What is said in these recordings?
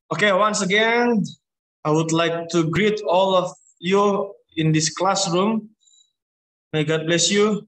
Okay, once again, I would like to greet all of you in this classroom. May God bless you,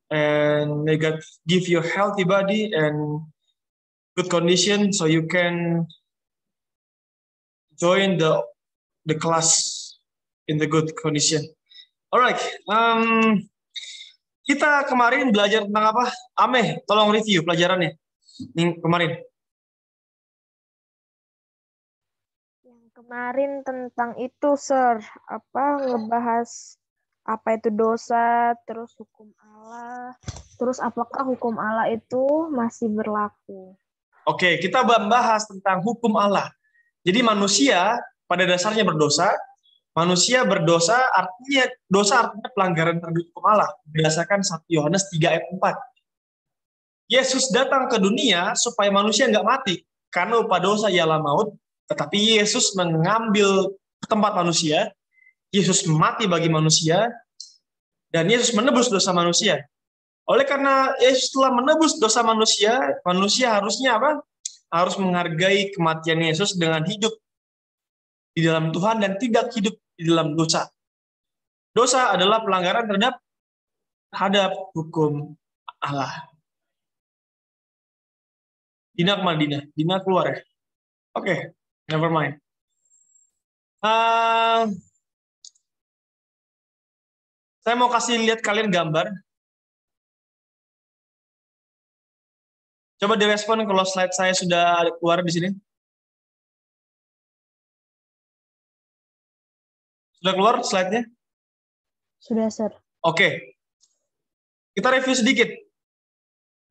and may God give you a healthy body and good condition so you can join the class in the good condition. Alright, kita kemarin belajar tentang apa? Ameh, tolong review pelajarannya kemarin. Yang kemarin tentang itu, Sir, ngebahas apa itu dosa, terus hukum Allah, terus apakah hukum Allah itu masih berlaku. Oke, kita membahas tentang hukum Allah. Jadi manusia pada dasarnya berdosa. Manusia berdosa artinya pelanggaran terhadap hukum Allah. Berdasarkan 1 Yohanes 3 ayat 4. Yesus datang ke dunia supaya manusia nggak mati. Karena upah dosa ialah maut. Tetapi Yesus mengambil tempat manusia. Yesus mati bagi manusia. Dan Yesus menebus dosa manusia. Oleh karena Yesus telah menebus dosa manusia, manusia harusnya apa? Harus menghargai kematian Yesus dengan hidup di dalam Tuhan dan tidak hidup di dalam dosa. Dosa adalah pelanggaran terhadap hukum Allah. Dina kemana Dina? Dina keluar ya? Oke, never mind. Saya mau kasih lihat kalian gambar. Coba direspon kalau slide saya sudah keluar di sini. Sudah keluar slide-nya? Sudah, Sir. Oke. Kita review sedikit.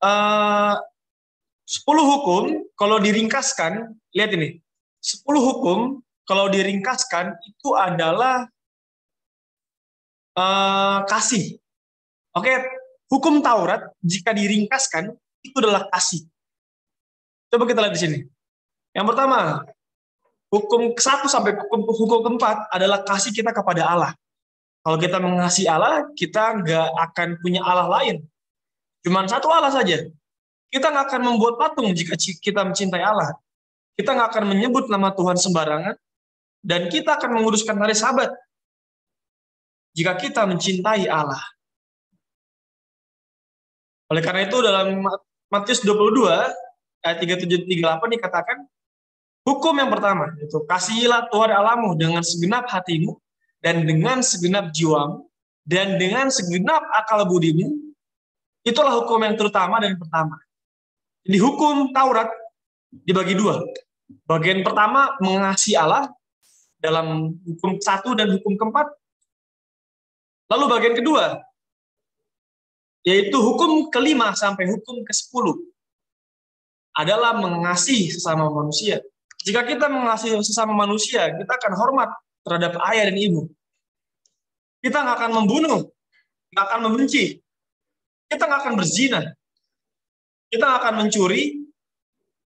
10 hukum, kalau diringkaskan, lihat ini. 10 hukum, kalau diringkaskan, itu adalah kasih. Oke, hukum Taurat, jika diringkaskan, itu adalah kasih. Coba kita lihat di sini. Yang pertama, hukum ke-1 sampai hukum ke-4 adalah kasih kita kepada Allah. Kalau kita mengasihi Allah, kita nggak akan punya Allah lain. Cuman satu Allah saja. Kita nggak akan membuat patung jika kita mencintai Allah. Kita nggak akan menyebut nama Tuhan sembarangan. Dan kita akan menguduskan hari Sabat jika kita mencintai Allah. Oleh karena itu dalam Matius 22 ayat 37-38 dikatakan, hukum yang pertama itu kasihilah Tuhan Allahmu dengan segenap hatimu dan dengan segenap jiwamu dan dengan segenap akal budimu. Itulah hukum yang terutama dan pertama. Jadi hukum Taurat dibagi 2. Bagian pertama mengasihi Allah dalam hukum 1 dan hukum ke-4. Lalu bagian kedua yaitu hukum ke-5 sampai hukum ke-10 adalah mengasihi sesama manusia. Jika kita mengasihi sesama manusia, kita akan hormat terhadap ayah dan ibu. Kita nggak akan membunuh, nggak akan membenci. Kita nggak akan berzina. Kita nggak akan mencuri,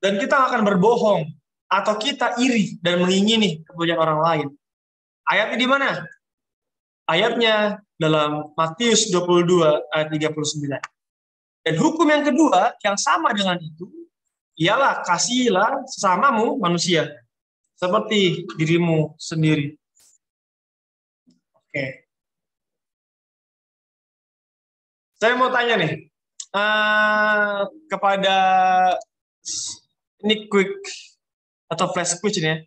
dan kita nggak akan berbohong, atau kita iri dan mengingini kepunyaan orang lain. Ayatnya di mana? Ayatnya dalam Matius 22 ayat 39. Dan hukum yang kedua yang sama dengan itu ialah kasihilah sesamamu manusia seperti dirimu sendiri. Oke. Saya mau tanya nih kepada ini quick atau flash quiz ini ya.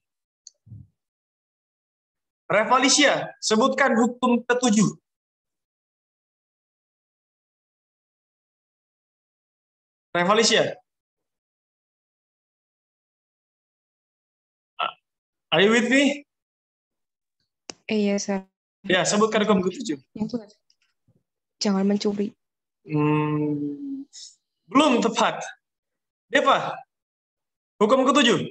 Revalicia, sebutkan hukum ke-7. Revalicia. Are you with me? Iya, Sir. Ya, sebutkan hukum ke-7. Jangan mencuri. Belum tepat. Deva, hukum ke-7.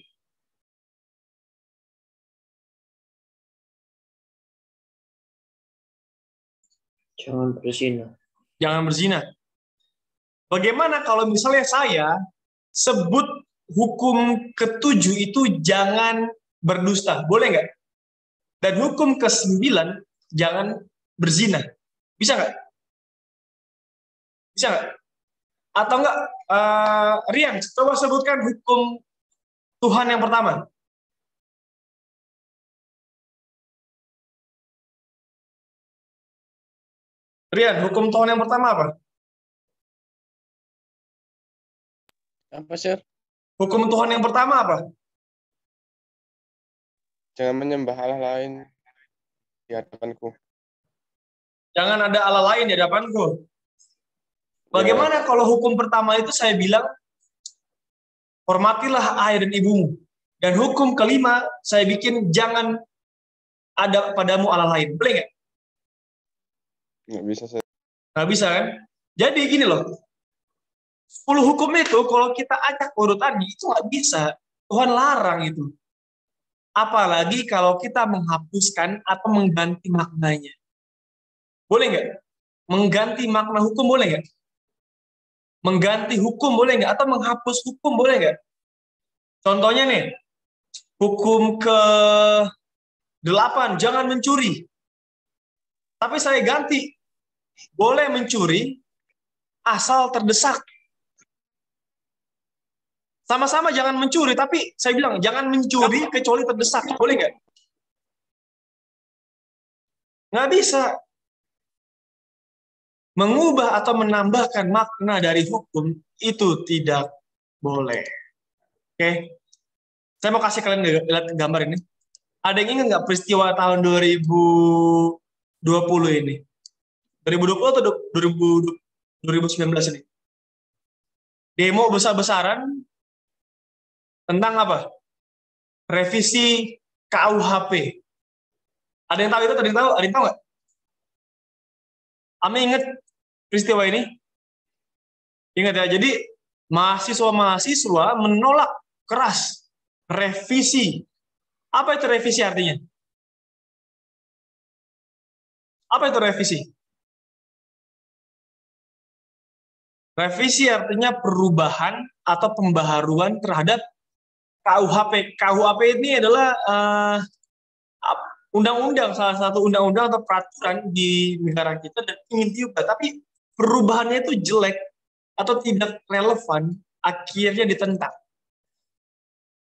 Jangan berzina. Jangan berzina. Bagaimana kalau misalnya saya sebut hukum ke-7 itu jangan berdusta, boleh nggak? Dan hukum ke-9 jangan berzina. Bisa nggak? Bisa nggak? Atau enggak, Rian, coba sebutkan hukum Tuhan yang pertama. Rian, hukum Tuhan yang pertama apa? Apa, Sir? Hukum Tuhan yang pertama apa? Jangan menyembah Allah lain di hadapanku. Jangan ada Allah lain di hadapanku. Bagaimana kalau hukum pertama itu saya bilang, hormatilah ayah dan ibumu. Dan hukum kelima, saya bikin jangan ada padamu Allah lain. Boleh nggak? Nggak bisa, Sir. Nggak bisa kan? Jadi gini loh, 10 hukum itu kalau kita acak urutannya itu nggak bisa. Tuhan larang itu. Apalagi kalau kita menghapuskan atau mengganti maknanya. Boleh nggak? Mengganti makna hukum boleh nggak? Mengganti hukum boleh nggak? Atau menghapus hukum boleh nggak? Contohnya nih, hukum ke-8, jangan mencuri. Tapi saya ganti, boleh mencuri asal terdesak. Sama-sama jangan mencuri, tapi saya bilang jangan mencuri kecuali terdesak. Boleh nggak? Nggak bisa. Mengubah atau menambahkan makna dari hukum itu tidak boleh. Oke? Saya mau kasih kalian lihat gambar ini. Ada yang ingat nggak peristiwa tahun 2020 ini? 2020 atau 2019 ini? Demo besar-besaran tentang apa? Revisi KUHP. Ada yang tahu itu? Ada yang tahu? Ada yang tahu nggak? Ame ingat peristiwa ini? Ingat ya, jadi mahasiswa-mahasiswa menolak keras revisi. Apa itu revisi artinya? Apa itu revisi? Revisi artinya perubahan atau pembaharuan terhadap KUHP. KUHP ini adalah undang-undang, salah satu undang-undang atau peraturan di negara kita dan ingin diubah, tapi perubahannya itu jelek atau tidak relevan, akhirnya ditentang.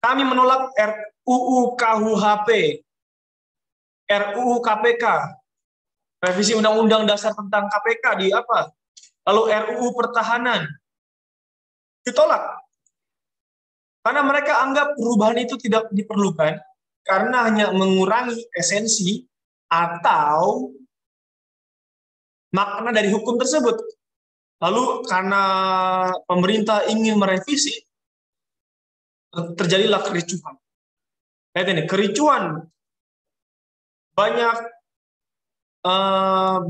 Kami menolak RUU KUHP, RUU KPK, revisi Undang-Undang Dasar tentang KPK di apa? Lalu RUU Pertahanan ditolak. Karena mereka anggap perubahan itu tidak diperlukan karena hanya mengurangi esensi atau makna dari hukum tersebut. Lalu karena pemerintah ingin merevisi, terjadilah kericuhan. Lihat ini, kericuhan. Banyak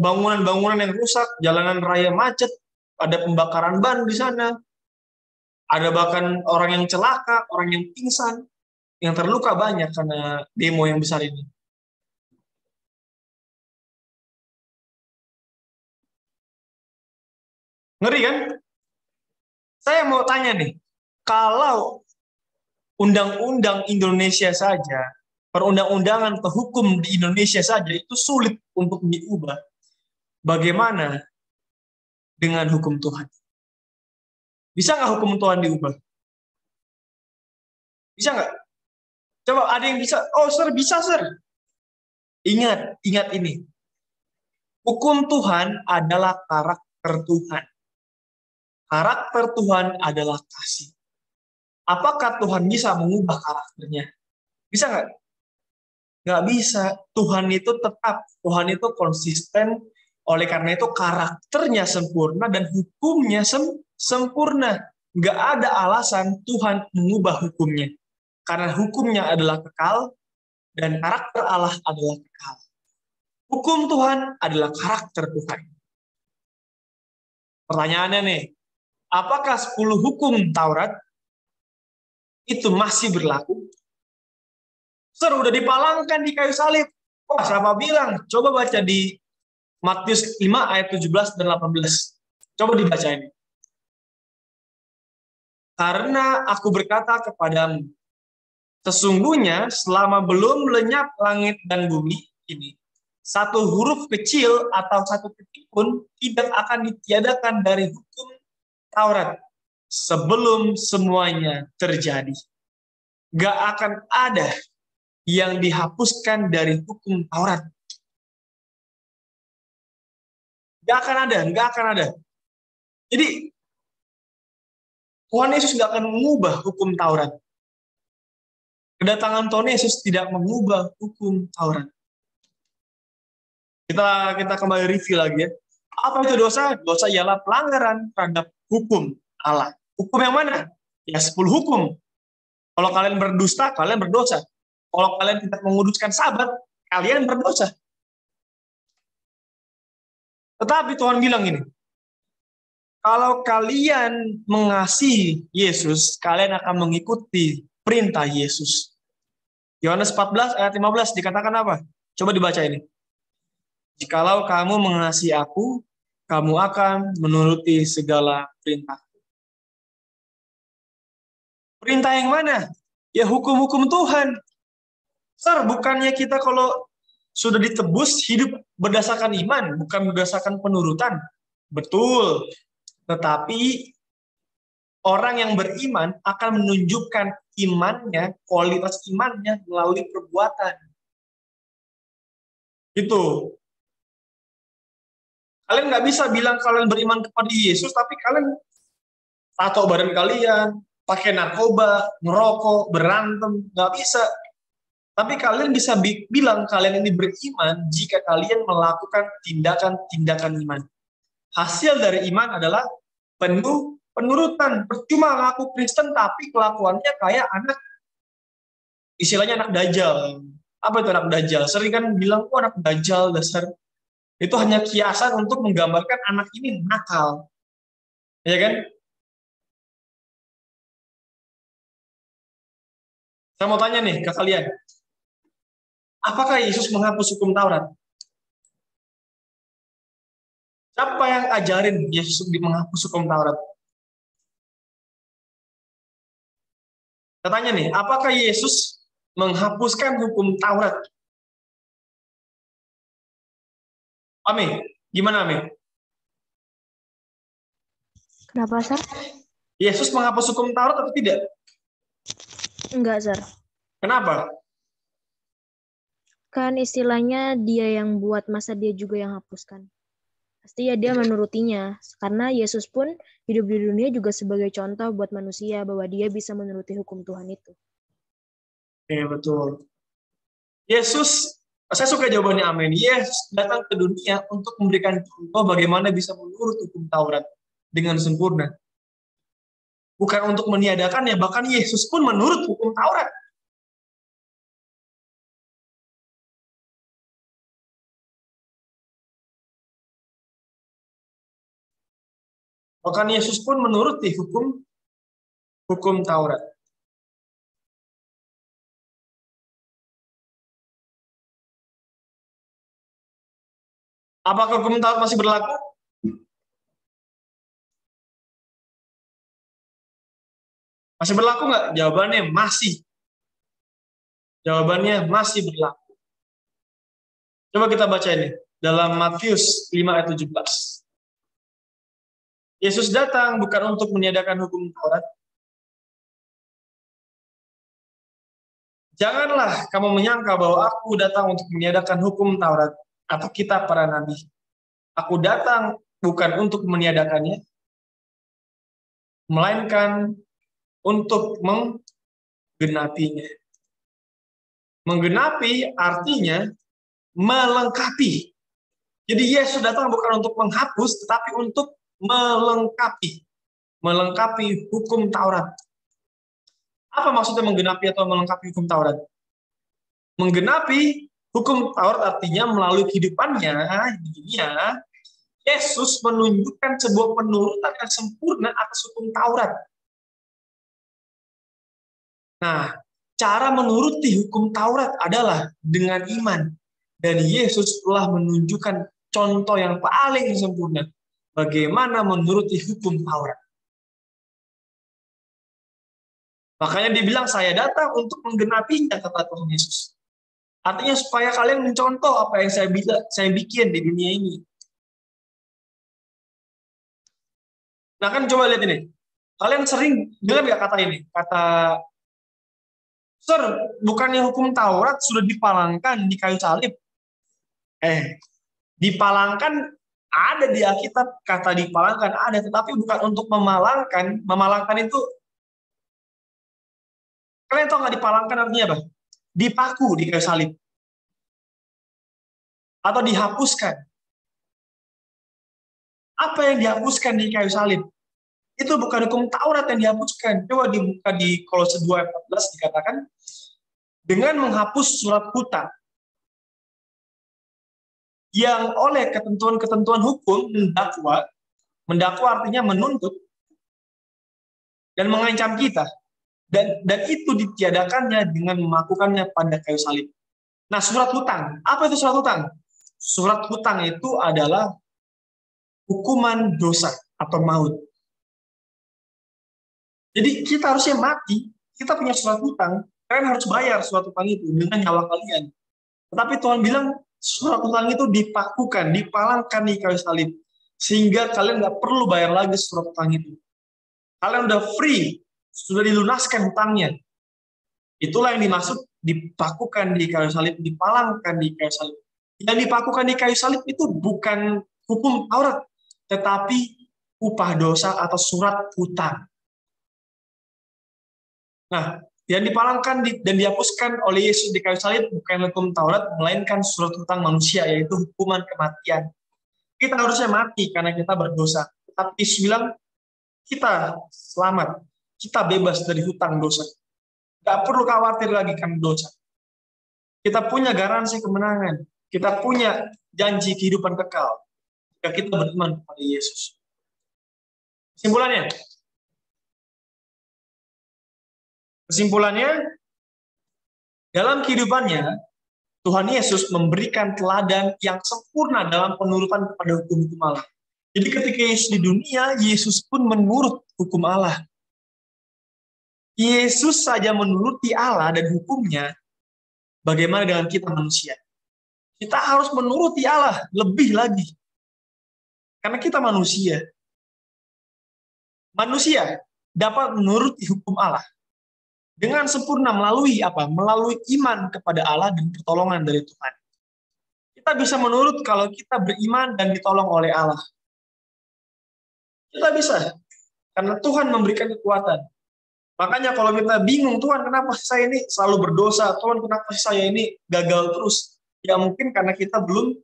bangunan-bangunan yang rusak, jalanan raya macet, ada pembakaran ban di sana, ada bahkan orang yang celaka, orang yang pingsan, yang terluka banyak karena demo yang besar ini. Ngeri kan? Saya mau tanya nih, kalau undang-undang Indonesia saja, perundang-undangan atau hukum di Indonesia saja itu sulit untuk diubah, bagaimana dengan hukum Tuhan? Bisa nggak hukum Tuhan diubah? Bisa nggak? Coba ada yang bisa? Oh, Sir, bisa, Sir. Ingat ini. Hukum Tuhan adalah karakter Tuhan. Karakter Tuhan adalah kasih. Apakah Tuhan bisa mengubah karakternya? Bisa nggak? Nggak bisa. Tuhan itu tetap, Tuhan itu konsisten, oleh karena itu karakternya sempurna dan hukumnya sempurna. Nggak ada alasan Tuhan mengubah hukumnya. Karena hukumnya adalah kekal dan karakter Allah adalah kekal. Hukum Tuhan adalah karakter Tuhan. Pertanyaannya nih, apakah 10 hukum Taurat itu masih berlaku? Sir, udah dipalangkan di kayu salib. Wah, siapa bilang? Coba baca di Matius 5 ayat 17 dan 18. Coba dibaca ini. Karena aku berkata kepadamu, sesungguhnya selama belum lenyap langit dan bumi ini, satu huruf kecil atau satu titik pun tidak akan ditiadakan dari hukum Taurat sebelum semuanya terjadi. Gak akan ada yang dihapuskan dari hukum Taurat. Gak akan ada. Jadi Tuhan Yesus gak akan mengubah hukum Taurat. Kedatangan Tuhan Yesus tidak mengubah hukum Taurat. Kita kembali review lagi ya. Apa itu dosa? Dosa ialah pelanggaran terhadap hukum Allah. Hukum yang mana? Ya 10 hukum. Kalau kalian berdusta, kalian berdosa. Kalau kalian tidak menguduskan Sabat, kalian berdosa. Tetapi Tuhan bilang ini, kalau kalian mengasihi Yesus, kalian akan mengikuti perintah Yesus. Yohanes 14 ayat 15 dikatakan apa? Coba dibaca ini. Jikalau kamu mengasihi aku, kamu akan menuruti segala perintah. Perintah yang mana? Ya hukum-hukum Tuhan. Sir, bukannya kita kalau sudah ditebus hidup berdasarkan iman, bukan berdasarkan penurutan. Betul. Tetapi orang yang beriman akan menunjukkan imannya, kualitas imannya melalui perbuatan. Itu. Kalian nggak bisa bilang kalian beriman kepada Yesus, tapi kalian tato badan kalian, pakai narkoba, ngerokok, berantem, nggak bisa. Tapi kalian bisa bilang kalian ini beriman jika kalian melakukan tindakan-tindakan iman. Hasil dari iman adalah penuh penurutan. Percuma ngaku Kristen tapi kelakuannya kayak anak, istilahnya anak dajjal. Apa itu anak dajjal? Sering kan bilang, oh anak dajjal dasar. Itu hanya kiasan untuk menggambarkan anak ini nakal. Ya kan? Saya mau tanya nih ke kalian. Apakah Yesus menghapus hukum Taurat? Siapa yang ajarin Yesus menghapus hukum Taurat? Saya tanya nih, apakah Yesus menghapuskan hukum Taurat? Amin. Gimana, Amin? Kenapa, Sar? Yesus menghapus hukum Taurat atau tidak? Enggak, Sar. Kenapa? Kan istilahnya dia yang buat, masa dia juga yang hapuskan. Pasti ya dia menurutinya. Karena Yesus pun hidup di dunia juga sebagai contoh buat manusia bahwa dia bisa menuruti hukum Tuhan itu. Oke, betul. Yesus, saya suka jawabannya Amin. Yesus datang ke dunia untuk memberikan contoh bagaimana bisa menurut hukum Taurat dengan sempurna. Bukan untuk meniadakannya, bahkan Yesus pun menurut hukum Taurat. Bahkan Yesus pun menuruti hukum Taurat. Apakah hukum Taurat masih berlaku? Masih berlaku nggak? Jawabannya masih. Jawabannya masih berlaku. Coba kita baca ini. Dalam Matius 5 ayat 17. Yesus datang bukan untuk meniadakan hukum Taurat. Janganlah kamu menyangka bahwa aku datang untuk meniadakan hukum Taurat atau kitab para nabi. Aku datang bukan untuk meniadakannya, melainkan untuk menggenapinya. Menggenapi artinya melengkapi. Jadi Yesus datang bukan untuk menghapus, tetapi untuk melengkapi. Melengkapi hukum Taurat. Apa maksudnya menggenapi atau melengkapi hukum Taurat? Menggenapi hukum Taurat artinya melalui kehidupannya di dunia, Yesus menunjukkan sebuah penurutan yang sempurna atas hukum Taurat. Nah, cara menuruti hukum Taurat adalah dengan iman. Dan Yesus telah menunjukkan contoh yang paling sempurna bagaimana menuruti hukum Taurat. Makanya dibilang saya datang untuk menggenapinya, kata Tuhan Yesus. Artinya supaya kalian mencontoh apa yang saya bikin di dunia ini. Nah kan coba lihat ini. Kalian sering dengar nggak kata ini? Kata, Sir, bukannya hukum Taurat sudah dipalangkan di kayu salib? Dipalangkan ada di Alkitab, kata dipalangkan ada, tetapi bukan untuk memalangkan. Memalangkan itu, kalian tahu nggak dipalangkan artinya apa? Dipaku di kayu salib. Atau dihapuskan. Apa yang dihapuskan di kayu salib? Itu bukan hukum Taurat yang dihapuskan. Coba dibuka di Kolose 2 ayat 14 dikatakan, dengan menghapus surat hutang yang oleh ketentuan-ketentuan hukum mendakwa artinya menuntut dan mengancam kita. Dan itu ditiadakannya dengan melakukannya pada kayu salib. Nah, surat hutang. Apa itu surat hutang? Surat hutang itu adalah hukuman dosa atau maut. Jadi kita harusnya mati. Kita punya surat hutang. Kalian harus bayar surat hutang itu dengan nyawa kalian. Tetapi Tuhan bilang surat hutang itu dipakukan, dipalangkan di kayu salib. Sehingga kalian nggak perlu bayar lagi surat hutang itu. Kalian udah free, sudah dilunaskan hutangnya. Itulah yang dimaksud dipakukan di kayu salib, dipalangkan di kayu salib. Yang dipakukan di kayu salib itu bukan hukum Taurat, tetapi upah dosa atau surat hutang. Nah, yang dipalangkan dan dihapuskan oleh Yesus di kayu salib bukan hukum Taurat, melainkan surat hutang manusia, yaitu hukuman kematian. Kita harusnya mati karena kita berdosa. Tapi Yesus bilang, kita selamat, kita bebas dari hutang dosa. Gak perlu khawatir lagi karena dosa. Kita punya garansi kemenangan. Kita punya janji kehidupan kekal jika kita beriman kepada Yesus. Kesimpulannya, dalam kehidupannya, Tuhan Yesus memberikan teladan yang sempurna dalam penurutan kepada hukum-hukum Allah. Jadi ketika Yesus di dunia, Yesus pun menurut hukum Allah. Yesus saja menuruti Allah dan hukumnya, bagaimana dengan kita manusia? Kita harus menuruti Allah lebih lagi. Karena kita manusia. Manusia dapat menuruti hukum Allah dengan sempurna melalui apa? Melalui iman kepada Allah dan pertolongan dari Tuhan. Kita bisa menurut kalau kita beriman dan ditolong oleh Allah. Kita bisa. Karena Tuhan memberikan kekuatan. Makanya kalau kita bingung, Tuhan kenapa saya ini selalu berdosa? Tuhan kenapa saya ini gagal terus? Ya mungkin karena kita belum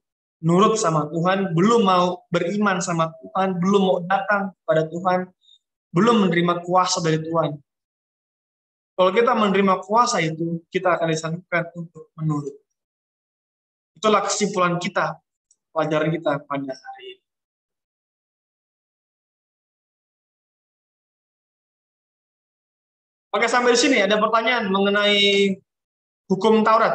nurut sama Tuhan, belum mau beriman sama Tuhan, belum mau datang kepada Tuhan, belum menerima kuasa dari Tuhan. Kalau kita menerima kuasa itu, kita akan disanggupkan untuk menurut. Itulah kesimpulan kita, pelajaran kita pada hari ini. Oke, sampai di sini ada pertanyaan mengenai hukum Taurat.